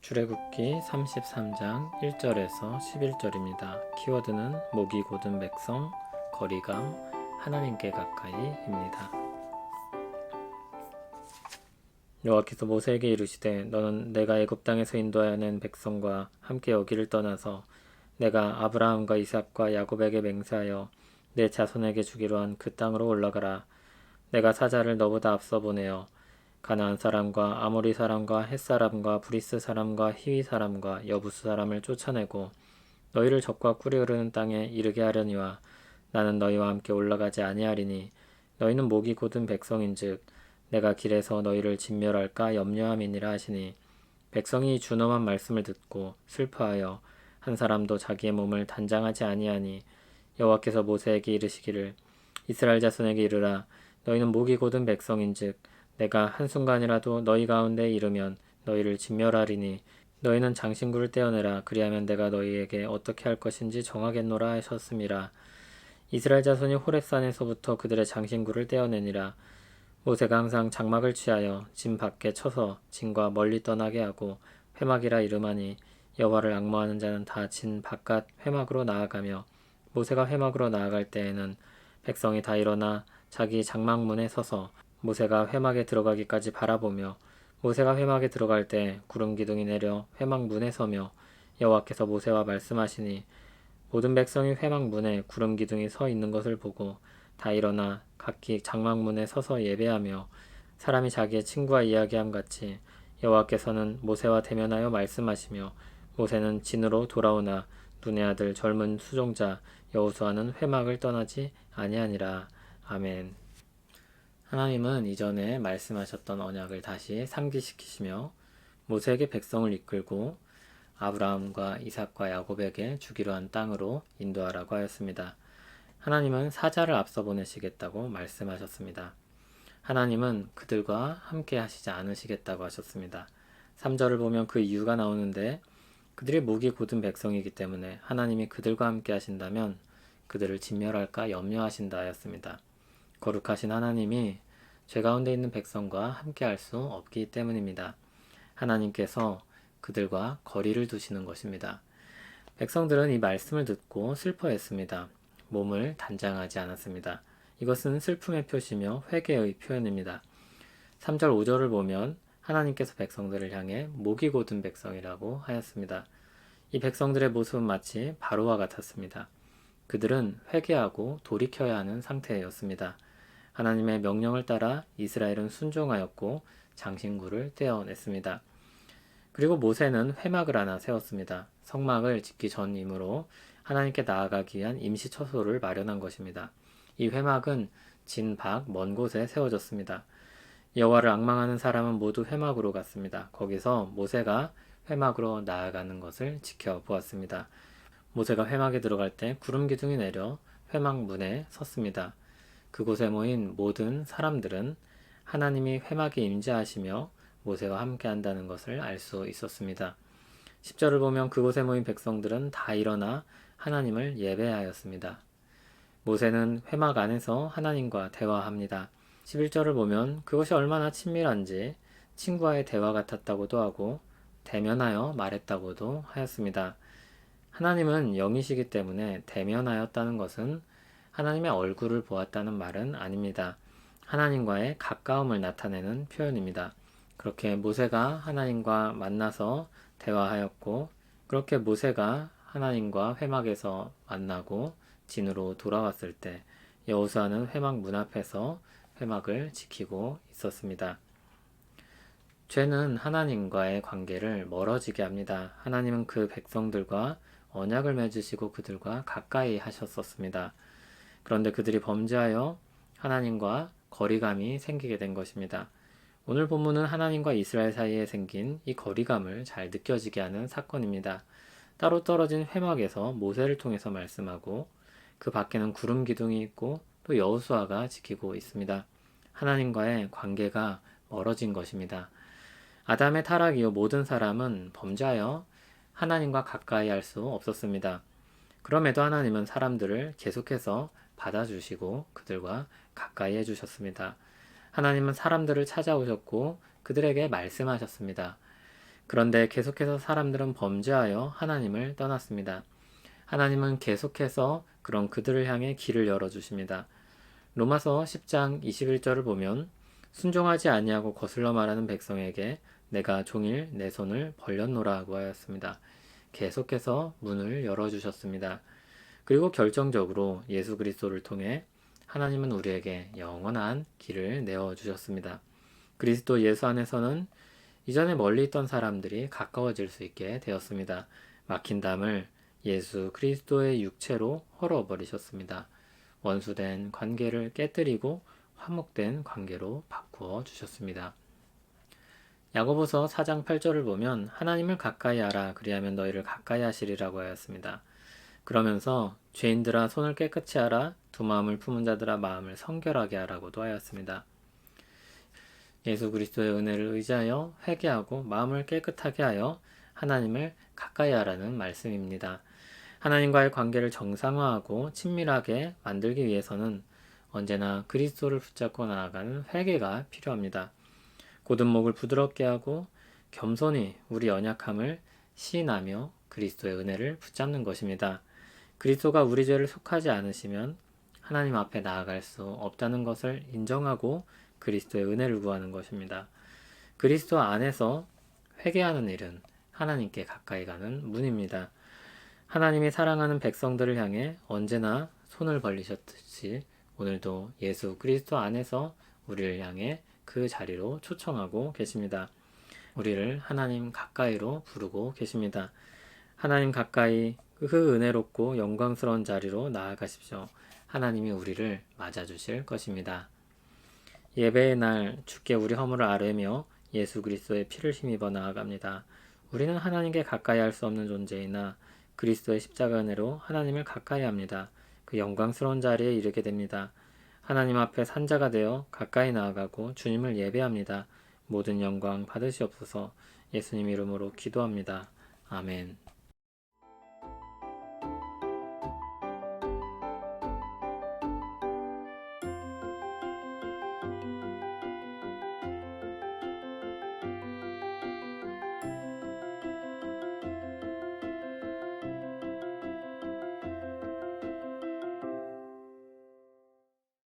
출애굽기 33장 1절에서 11절입니다. 키워드는 목이 곧은 백성, 거리감, 하나님께 가까이입니다. 여호와께서 모세에게 이르시되 너는 내가 애굽 땅에서 인도하여 낸 백성과 함께 여기를 떠나서 내가 아브라함과 이삭과 야곱에게 맹세하여 내 자손에게 주기로 한 그 땅으로 올라가라. 내가 사자를 너보다 앞서 보내어 가나안 사람과 아모리 사람과 헷 사람과 브리스 사람과 히위 사람과 여부스 사람을 쫓아내고 너희를 적과 꿀이 흐르는 땅에 이르게 하려니와 나는 너희와 함께 올라가지 아니하리니 너희는 목이 곧은 백성인즉 내가 길에서 너희를 진멸할까 염려함이니라 하시니 백성이 준엄한 말씀을 듣고 슬퍼하여 한 사람도 자기의 몸을 단장하지 아니하니 여호와께서 모세에게 이르시기를 이스라엘 자손에게 이르라 너희는 목이 곧은 백성인즉 내가 한순간이라도 너희 가운데 이르면 너희를 진멸하리니 너희는 장신구를 떼어내라. 그리하면 내가 너희에게 어떻게 할 것인지 정하겠노라 하셨음이라. 이스라엘 자손이 호렙산에서부터 그들의 장신구를 떼어내니라. 모세가 항상 장막을 취하여 진 밖에 쳐서 진과 멀리 떠나게 하고 회막이라 이름하니 여호와를 앙모하는 자는 다 진 바깥 회막으로 나아가며 모세가 회막으로 나아갈 때에는 백성이 다 일어나 자기 장막문에 서서 모세가 회막에 들어가기까지 바라보며 모세가 회막에 들어갈 때 구름 기둥이 내려 회막 문에 서며 여호와께서 모세와 말씀하시니 모든 백성이 회막 문에 구름 기둥이 서 있는 것을 보고 다 일어나 각기 장막 문에 서서 예배하며 사람이 자기의 친구와 이야기함 같이 여호와께서는 모세와 대면하여 말씀하시며 모세는 진으로 돌아오나 눈의 아들 젊은 수종자 여호수아는 회막을 떠나지 아니하니라. 아멘. 하나님은 이전에 말씀하셨던 언약을 다시 상기시키시며 모세에게 백성을 이끌고 아브라함과 이삭과 야곱에게 주기로 한 땅으로 인도하라고 하였습니다. 하나님은 사자를 앞서 보내시겠다고 말씀하셨습니다. 하나님은 그들과 함께 하시지 않으시겠다고 하셨습니다. 3절을 보면 그 이유가 나오는데 그들이 목이 곧은 백성이기 때문에 하나님이 그들과 함께 하신다면 그들을 진멸할까 염려하신다 하였습니다. 거룩하신 하나님이 죄 가운데 있는 백성과 함께 할 수 없기 때문입니다. 하나님께서 그들과 거리를 두시는 것입니다. 백성들은 이 말씀을 듣고 슬퍼했습니다. 몸을 단장하지 않았습니다. 이것은 슬픔의 표시며 회개의 표현입니다. 3절 5절을 보면 하나님께서 백성들을 향해 목이 곧은 백성이라고 하였습니다. 이 백성들의 모습은 마치 바로와 같았습니다. 그들은 회개하고 돌이켜야 하는 상태였습니다. 하나님의 명령을 따라 이스라엘은 순종하였고 장신구를 떼어냈습니다. 그리고 모세는 회막을 하나 세웠습니다. 성막을 짓기 전이므로 하나님께 나아가기 위한 임시 처소를 마련한 것입니다. 이 회막은 진 밖 먼 곳에 세워졌습니다. 여호와를 앙망하는 사람은 모두 회막으로 갔습니다. 거기서 모세가 회막으로 나아가는 것을 지켜보았습니다. 모세가 회막에 들어갈 때 구름 기둥이 내려 회막 문에 섰습니다. 그곳에 모인 모든 사람들은 하나님이 회막에 임재하시며 모세와 함께 한다는 것을 알 수 있었습니다. 10절을 보면 그곳에 모인 백성들은 다 일어나 하나님을 예배하였습니다. 모세는 회막 안에서 하나님과 대화합니다. 11절을 보면 그것이 얼마나 친밀한지 친구와의 대화 같았다고도 하고 대면하여 말했다고도 하였습니다. 하나님은 영이시기 때문에 대면하였다는 것은 하나님의 얼굴을 보았다는 말은 아닙니다. 하나님과의 가까움을 나타내는 표현입니다. 그렇게 모세가 하나님과 만나서 대화하였고 그렇게 모세가 하나님과 회막에서 만나고 진으로 돌아왔을 때 여호수아는 회막 문 앞에서 회막을 지키고 있었습니다. 죄는 하나님과의 관계를 멀어지게 합니다. 하나님은 그 백성들과 언약을 맺으시고 그들과 가까이 하셨었습니다. 그런데 그들이 범죄하여 하나님과 거리감이 생기게 된 것입니다. 오늘 본문은 하나님과 이스라엘 사이에 생긴 이 거리감을 잘 느껴지게 하는 사건입니다. 따로 떨어진 회막에서 모세를 통해서 말씀하고 그 밖에는 구름 기둥이 있고 또 여호수아가 지키고 있습니다. 하나님과의 관계가 멀어진 것입니다. 아담의 타락 이후 모든 사람은 범죄하여 하나님과 가까이 할 수 없었습니다. 그럼에도 하나님은 사람들을 계속해서 받아주시고 그들과 가까이 해주셨습니다. 하나님은 사람들을 찾아오셨고 그들에게 말씀하셨습니다. 그런데 계속해서 사람들은 범죄하여 하나님을 떠났습니다. 하나님은 계속해서 그런 그들을 향해 길을 열어주십니다. 로마서 10장 21절을 보면 순종하지 아니하고 거슬러 말하는 백성에게 내가 종일 내 손을 벌렸노라고 하였습니다. 계속해서 문을 열어주셨습니다. 그리고 결정적으로 예수 그리스도를 통해 하나님은 우리에게 영원한 길을 내어주셨습니다. 그리스도 예수 안에서는 이전에 멀리 있던 사람들이 가까워질 수 있게 되었습니다. 막힌 담을 예수 그리스도의 육체로 헐어버리셨습니다. 원수된 관계를 깨뜨리고 화목된 관계로 바꾸어 주셨습니다. 야고보서 4장 8절을 보면 하나님을 가까이 하라 그리하면 너희를 가까이 하시리라고 하였습니다. 그러면서 죄인들아 손을 깨끗이 하라 두 마음을 품은 자들아 마음을 성결하게 하라고도 하였습니다. 예수 그리스도의 은혜를 의지하여 회개하고 마음을 깨끗하게 하여 하나님을 가까이 하라는 말씀입니다. 하나님과의 관계를 정상화하고 친밀하게 만들기 위해서는 언제나 그리스도를 붙잡고 나아가는 회개가 필요합니다. 곧은 목을 부드럽게 하고 겸손히 우리 연약함을 시인하며 그리스도의 은혜를 붙잡는 것입니다. 그리스도가 우리 죄를 속하지 않으시면 하나님 앞에 나아갈 수 없다는 것을 인정하고 그리스도의 은혜를 구하는 것입니다. 그리스도 안에서 회개하는 일은 하나님께 가까이 가는 문입니다. 하나님이 사랑하는 백성들을 향해 언제나 손을 벌리셨듯이 오늘도 예수 그리스도 안에서 우리를 향해 그 자리로 초청하고 계십니다. 우리를 하나님 가까이로 부르고 계십니다. 하나님 가까이 그 은혜롭고 영광스러운 자리로 나아가십시오. 하나님이 우리를 맞아주실 것입니다. 예배의 날 주께 우리 허물을 아뢰며 예수 그리스도의 피를 힘입어 나아갑니다. 우리는 하나님께 가까이 할 수 없는 존재이나 그리스도의 십자가 은혜로 하나님을 가까이 합니다. 그 영광스러운 자리에 이르게 됩니다. 하나님 앞에 산자가 되어 가까이 나아가고 주님을 예배합니다. 모든 영광 받으시옵소서. 예수님 이름으로 기도합니다. 아멘.